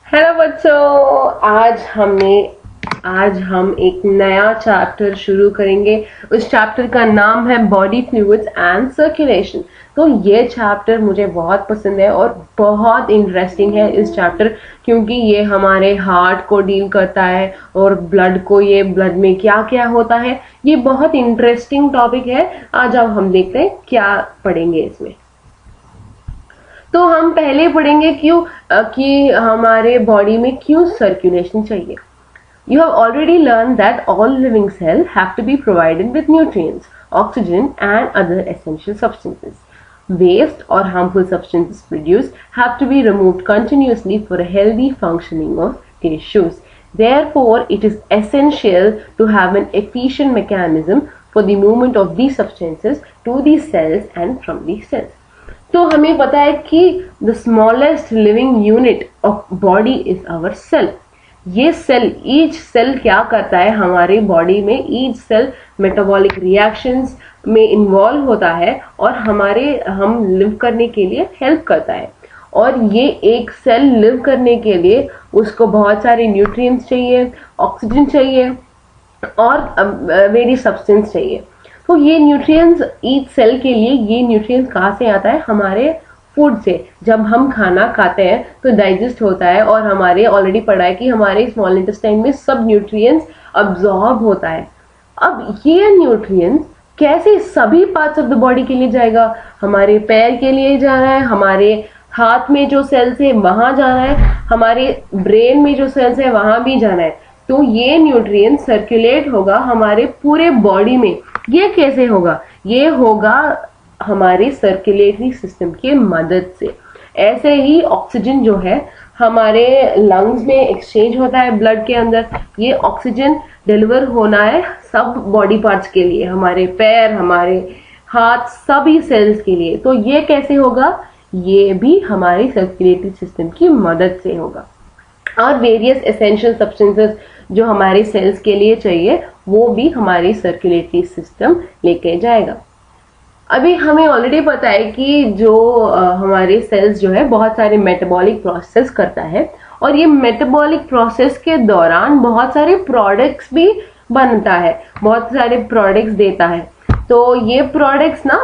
Hello बच्चों, आज हम एक नया चैप्टर शुरू करेंगे। उस चैप्टर का नाम है बॉडी फ्लूइड्स एंड सर्कुलेशन। तो ये चैप्टर मुझे बहुत पसंद है और बहुत इंटरेस्टिंग है इस चैप्टर, क्योंकि ये हमारे हार्ट को डील करता है और ब्लड में क्या क्या होता है। ये बहुत इंटरेस्टिंग टॉपिक है। आज अब हम देखते हैं क्या पढ़ेंगे इसमें। तो हम पहले पढ़ेंगे कि हमारे बॉडी में क्यों सर्कुलेशन चाहिए। You have already learned that all living cells have to be provided with nutrients, oxygen and other essential substances. Waste or harmful substances produced have to be removed continuously for a healthy functioning of tissues. Therefore, it is essential to have an efficient mechanism for the movement of these substances to the cells and from the cells. तो हमें पता है कि the smallest living unit of body is our cell. ये cell, each cell क्या करता है हमारे बॉडी में, ईच सेल मेटाबॉलिक रिएक्शंस में इन्वॉल्व होता है और हम लिव करने के लिए हेल्प करता है। और ये एक सेल लिव करने के लिए उसको बहुत सारे न्यूट्रिएंट्स चाहिए, ऑक्सीजन चाहिए और वेरी सब्सटेंस चाहिए। तो ये न्यूट्रिएंट्स ईच सेल के लिए, ये न्यूट्रिएंट्स कहाँ से आता है? हमारे फूड से। जब हम खाना खाते हैं तो डाइजेस्ट होता है और हमारे ऑलरेडी पढ़ा है कि हमारे स्मॉल इंटेस्टाइन में सब न्यूट्रिएंट्स अब्सॉर्ब होता है। अब ये न्यूट्रिएंट्स कैसे सभी पार्ट्स ऑफ द बॉडी के लिए जाएगा? हमारे पैर के लिए जाना है, हमारे हाथ में जो सेल्स है वहां जाना है, हमारे ब्रेन में जो सेल्स है वहां भी जाना है। तो ये न्यूट्रिएंट सर्कुलेट होगा हमारे पूरे बॉडी में। ये कैसे होगा? ये होगा हमारे सर्कुलेटरी सिस्टम की मदद से। ऐसे ही ऑक्सीजन जो है हमारे लंग्स में एक्सचेंज होता है ब्लड के अंदर। ये ऑक्सीजन डिलीवर होना है सब बॉडी पार्ट्स के लिए, हमारे पैर, हमारे हाथ, सभी सेल्स के लिए। तो ये कैसे होगा? ये भी हमारी सर्कुलेटरी सिस्टम की मदद से होगा। और वेरियस एसेंशियल सब्सटेंसेस जो हमारे सेल्स के लिए चाहिए वो भी हमारी सर्कुलेटरी सिस्टम लेके जाएगा। अभी हमें ऑलरेडी पता है कि जो हमारे सेल्स जो है बहुत सारे मेटाबॉलिक प्रोसेस करता है और ये मेटाबॉलिक प्रोसेस के दौरान बहुत सारे प्रोडक्ट्स भी बनता है, बहुत सारे प्रोडक्ट्स देता है। तो ये प्रोडक्ट्स ना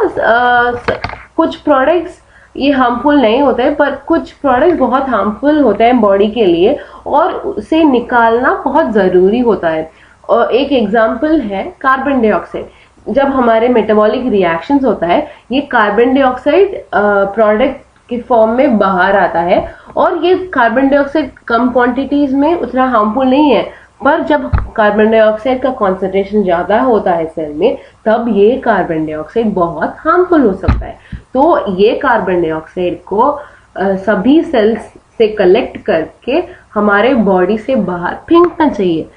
कुछ प्रोडक्ट्स ये हार्मफुल नहीं होते हैं, पर कुछ प्रोडक्ट्स बहुत हार्मफुल होते हैं बॉडी के लिए और उसे निकालना बहुत जरूरी होता है। और एक एग्जांपल है कार्बन डाइऑक्साइड। जब हमारे मेटाबॉलिक रिएक्शंस होता है ये कार्बन डाइऑक्साइड प्रोडक्ट के फॉर्म में बाहर आता है और ये कार्बन डाइऑक्साइड कम क्वांटिटीज में उतना हार्मफुल नहीं है, पर जब कार्बन डाइऑक्साइड का कॉन्सेंट्रेशन ज्यादा होता है सेल में तब ये कार्बन डाइऑक्साइड बहुत हार्मफुल हो सकता है। तो ये कार्बन डाइऑक्साइड को सभी सेल्स से कलेक्ट करके हमारे बॉडी से बाहर फेंकना चाहिए।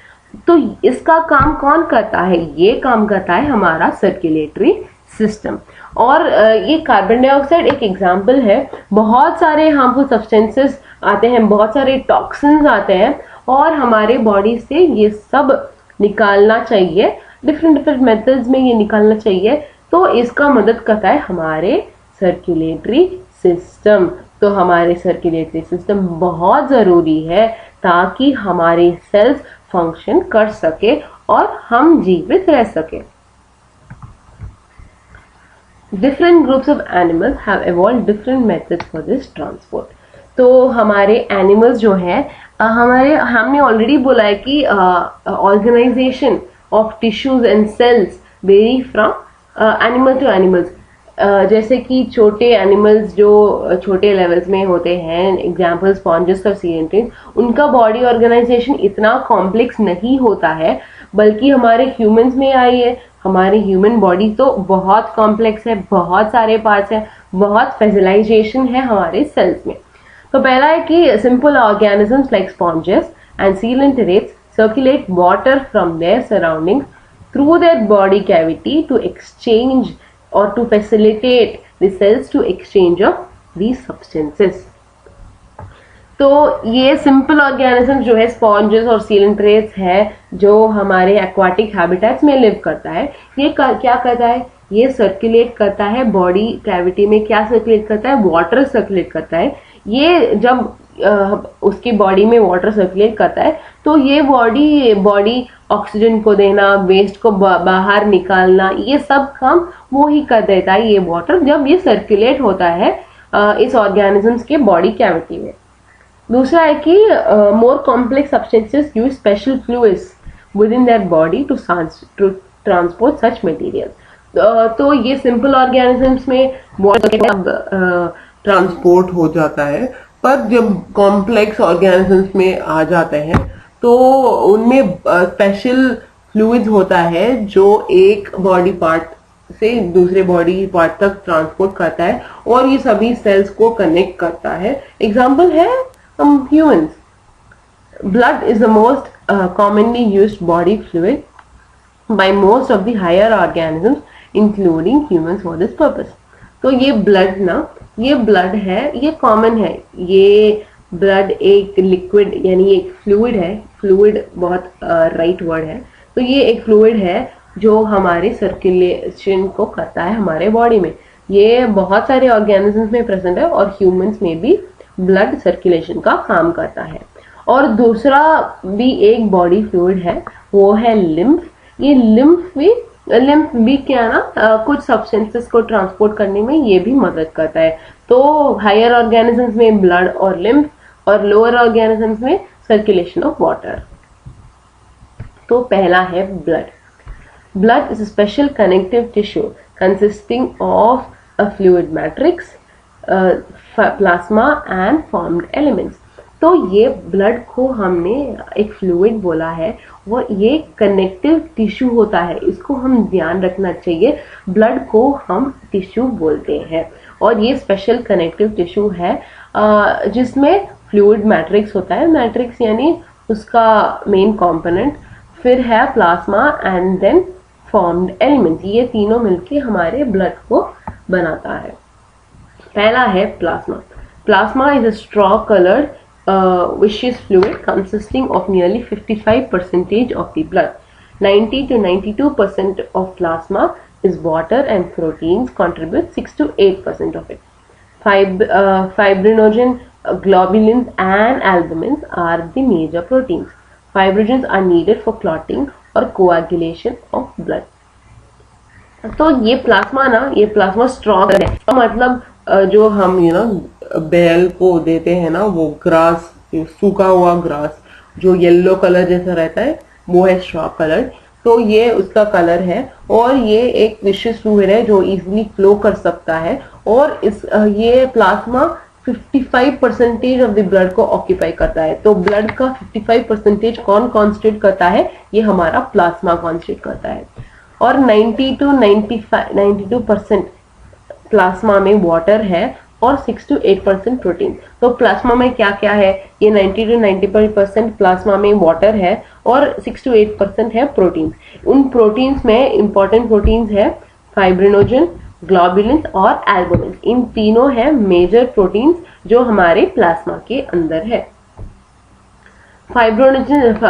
तो इसका काम कौन करता है? ये काम करता है हमारा सर्कुलेटरी सिस्टम। और ये कार्बन डाइऑक्साइड एक एग्जाम्पल है। बहुत सारे हार्मफुल सब्सटेंसेस आते हैं, बहुत सारे टॉक्सिन्स आते हैं और हमारे बॉडी से ये सब निकालना चाहिए। डिफरेंट मेथड्स में ये निकालना चाहिए। तो इसका मदद करता है हमारे सर्कुलेटरी सिस्टम। तो हमारे सर्कुलेटरी सिस्टम बहुत जरूरी है ताकि हमारे सेल्स फंक्शन कर सके और हम जीवित रह सके। Different groups of animals have evolved different methods for this transport। तो हमारे एनिमल्स जो है हमने ऑलरेडी बोला है कि organisation of tissues and cells vary from animal to animals. जैसे कि छोटे एनिमल्स जो छोटे लेवल्स में होते हैं, एग्जाम्पल स्पॉन्जेस और सीएंटिन, उनका बॉडी ऑर्गेनाइजेशन इतना कॉम्प्लेक्स नहीं होता है, बल्कि हमारे ह्यूमंस में आई है। हमारे ह्यूमन बॉडी तो बहुत कॉम्प्लेक्स है, बहुत सारे पार्ट्स हैं, बहुत स्पेशलाइजेशन है हमारे सेल्स में। तो पहला है कि simple organisms like sponges and coelenterates circulate water from their surroundings through their body cavity to exchange or to facilitate the cells to exchange of these substances। तो ये सिंपल ऑर्गेनिज्म जो है स्पॉन्जेस और सीलेंट्रेट्स है जो हमारे aquatic habitats में live करता है। ये क्या करता है? ये सर्कुलेट करता है बॉडी कैविटी में। क्या सर्कुलेट करता है? वाटर सर्कुलेट करता है। ये जब उसकी बॉडी में वाटर सर्कुलेट करता है तो ये बॉडी ऑक्सीजन को देना, वेस्ट को बाहर निकालना, ये सब काम वो ही कर देता है ये वाटर, जब ये सर्कुलेट होता है इस ऑर्गेनिजम्स के बॉडी कैविटी में। दूसरा है कि more complex substances use special fluids within their body to transport such material. तो ये सिंपल ऑर्गेनिजम्स में वाटर ट्रांसपोर्ट हो जाता है, पर जब कॉम्प्लेक्स ऑर्गेनिजम्स में आ जाते हैं तो उनमें स्पेशल फ्लूइड होता है जो एक बॉडी पार्ट से दूसरे बॉडी पार्ट तक ट्रांसपोर्ट करता है और ये सभी सेल्स को कनेक्ट करता है। एग्जाम्पल है हम humans. Blood is the most commonly used body fluid by most of the higher organisms including humans for this purpose। तो ये ब्लड ना, ये ब्लड है, ये कॉमन है। ये ब्लड एक लिक्विड यानी एक फ्लूइड है, फ्लूइड बहुत राइट वर्ड है। तो ये एक फ्लूइड है जो हमारे सर्कुलेशन को करता है हमारे बॉडी में। ये बहुत सारे ऑर्गेनिजम्स में प्रेजेंट है और ह्यूमंस में भी ब्लड सर्कुलेशन का काम करता है। और दूसरा भी एक बॉडी फ्लूइड है, वो है लिम्फ। ये लिम्फ भी क्या ना कुछ सब्सटेंसेस को ट्रांसपोर्ट करने में ये भी मदद करता है। तो हायर ऑर्गेनिजम्स में ब्लड और लिम्फ और लोअर ऑर्गेनिजम्स में सर्कुलेशन ऑफ वाटर। तो पहला है blood. Blood is a special connective tissue consisting of a fluid matrix, plasma and formed elements. तो ये ब्लड को हमने एक फ्लूइड बोला है और ये कनेक्टिव टिश्यू होता है, इसको हम ध्यान रखना चाहिए। ब्लड को हम टिश्यू बोलते हैं और ये स्पेशल कनेक्टिव टिश्यू है जिसमें फ्लूइड मैट्रिक्स होता है। मैट्रिक्स यानी उसका मेन कंपोनेंट, फिर है plasma and then formed elements. ये तीनों मिलके हमारे ब्लड को बनाता है। पहला है plasma. Plasma is a straw coloured viscous fluid consisting of nearly 55% of the blood. 90 to 92% of plasma is water and proteins contribute 6 to 8% of it. Fibrinogen, globulins and albumins are the major proteins. Fibrinogens are needed for clotting or coagulation of blood. तो ये plasma ना, ये plasma strong है, मतलब जो हम बैल को देते हैं ना, वो ग्रास, सूखा हुआ ग्रास जो येलो कलर जैसा रहता है, वो है स्ट्रॉ कलर। तो ये उसका कलर है और ये एक विशेष फ्लूइड है जो इजीली फ्लो कर सकता है। और ये प्लाज्मा 55% ऑफ द ब्लड को ऑक्यूपाई करता है। तो ब्लड का 55% कौन कॉन्स्टिट्यूट करता है? ये हमारा प्लाज्मा कॉन्स्टिट्यूट करता है। और 90 to 92% प्लाज्मा में वाटर है और 6 to 8% प्रोटीन। तो प्लाज्मा में क्या क्या है? ये 90 to 95% प्लाज्मा में वाटर है और 6 to 8% है प्रोटीन। उन प्रोटीन्स में इंपॉर्टेंट प्रोटीन्स है फाइब्रिनोजन, ग्लोबुलिन्स और एल्बुमिन। इन तीनों है मेजर प्रोटीन्स जो हमारे प्लाज्मा के अंदर है। फाइब्रिनोजेंस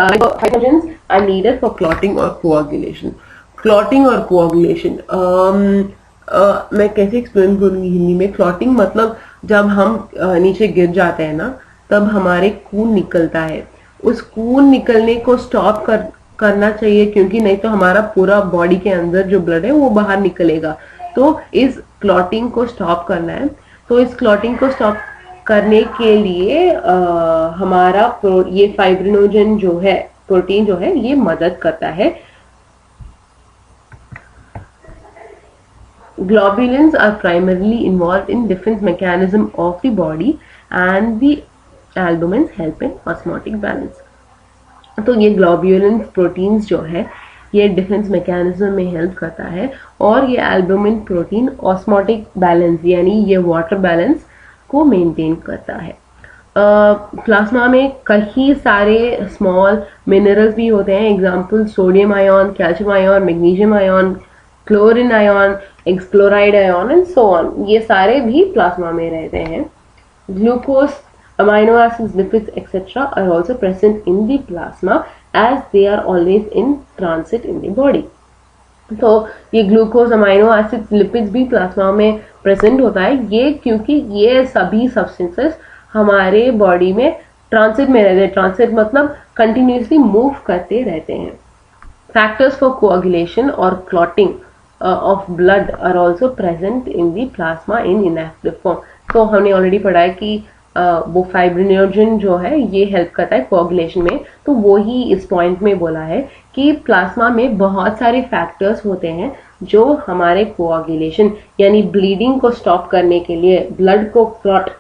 आर नीडेड फॉर क्लॉटिंग और कोआगुलेशन। क्लॉटिंग और कोआगुलेशन मैं कैसे एक्सप्लेन करूंगी हिंदी में? क्लॉटिंग मतलब जब हम नीचे गिर जाते हैं ना, तब हमारे खून निकलता है। उस खून निकलने को स्टॉप करना चाहिए, क्योंकि नहीं तो हमारा पूरा बॉडी के अंदर जो ब्लड है वो बाहर निकलेगा। तो इस क्लॉटिंग को स्टॉप करना है। तो इस क्लॉटिंग को स्टॉप करने के लिए हमारा ये फाइब्रिनोजन जो है, प्रोटीन जो है, ये मदद करता है। Globulins are primarily involved in defense mechanism of the body and the albumins help in osmotic balance। तो ये globulins proteins जो है ये डिफेंस मैकेनिज्म में हेल्प करता है और ये एल्बुमिन प्रोटीन ऑस्मोटिक बैलेंस यानी ये वाटर बैलेंस को मेंटेन करता है। प्लाज्मा में कई सारे स्मॉल मिनरल्स भी होते हैं। Example sodium ion, calcium ion, magnesium ion, chlorine ion, एक्सक्लोराइड आयन एंड सो ऑन। ये सारे भी प्लाज्मा में रहते हैं। Glucose, amino acids, lipids etcetera are also present in the plasma as they are always in transit in the body. तो ये glucose, amino acids, lipids भी प्लाज्मा में प्रेजेंट होता है। ये क्योंकि ये सभी सब्सटेंसेस हमारे बॉडी में ट्रांसिट में रहते हैं। ट्रांसिट मतलब कंटिन्यूसली मूव करते रहते हैं। फैक्टर्स फॉर कोआगुलेशन और clotting of blood are also present in the plasma in inactive form. तो हमने ऑलरेडी पढ़ा है कि वो फाइब्रिनोजन जो है ये हेल्प करता है कोआगुलेशन में। तो वो ही इस पॉइंट में बोला है कि प्लाज्मा में बहुत सारे फैक्टर्स होते हैं जो हमारे कोआगुलेशन यानी ब्लीडिंग को स्टॉप करने के लिए, ब्लड को क्लॉट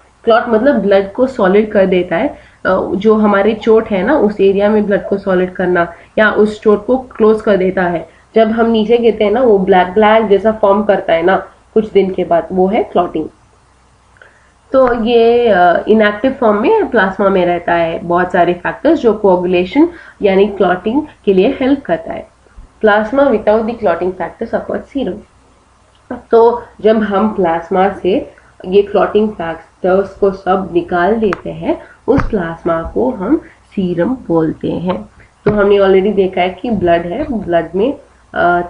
मतलब ब्लड को सॉलिड कर देता है। जो हमारे चोट है ना उस एरिया में ब्लड को सॉलिड करना या उस चोट को क्लोज कर देता है। जब हम नीचे गिरते हैं ना वो ब्लैक ब्लैक जैसा फॉर्म करता है ना कुछ दिन के बाद, वो है क्लॉटिंग। तो ये इनएक्टिव फॉर्म में प्लाज्मा में रहता है बहुत सारे फैक्टर्स जो कोआगुलेशन यानी क्लॉटिंग के लिए हेल्प करता है। Plasma without the clotting factors afford serum. तो जब हम प्लाज्मा से ये क्लॉटिंग फैक्टर्स को सब निकाल देते हैं उस प्लाज्मा को हम सीरम बोलते हैं। तो हमने ऑलरेडी देखा है कि ब्लड है, ब्लड में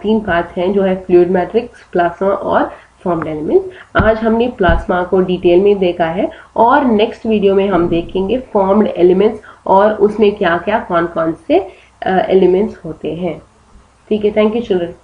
3 पार्ट्स हैं जो है फ्लूइड मैट्रिक्स, प्लाज्मा और फॉर्म्ड एलिमेंट। आज हमने प्लाज्मा को डिटेल में देखा है और नेक्स्ट वीडियो में हम देखेंगे फॉर्म्ड एलिमेंट्स और उसमें क्या क्या कौन कौन से एलिमेंट्स होते हैं। ठीक है, थैंक यू चिल्ड्रन।